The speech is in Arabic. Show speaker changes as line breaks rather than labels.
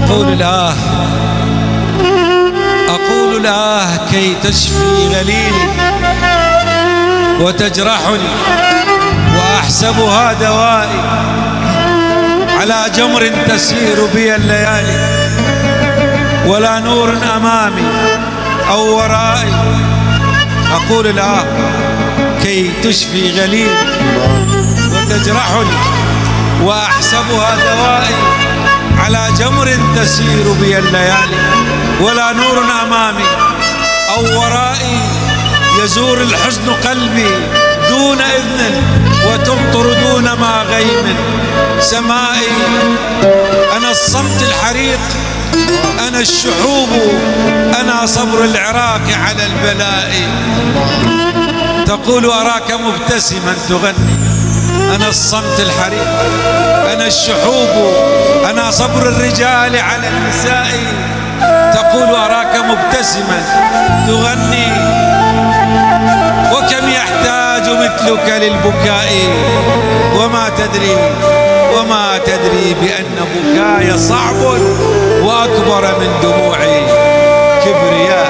أقول الآه كي تشفي غليلي وتجرحني وأحسبها دوائي على جمر تسير بي الليالي ولا نور أمامي أو ورائي. أقول الآه كي تشفي غليلي وتجرحني وأحسبها دوائي على جمر تسير بي الليالي ولا نور أمامي أو ورائي. يزور الحزن قلبي دون إذن وتمطر دون ما غيم سمائي. أنا الصمت الحريق، أنا الشحوب، أنا صبر العراق على البلاء. تقول أراك مبتسما تغني، أنا الصمت الحريق، أنا الشحوب، أنا صبر الرجال على النساء. تقول أراك مبتسما تغني، وكم يحتاج مثلك للبكاء وما تدري بأن بكاي صعب وأكبر من دموعي كبرياء.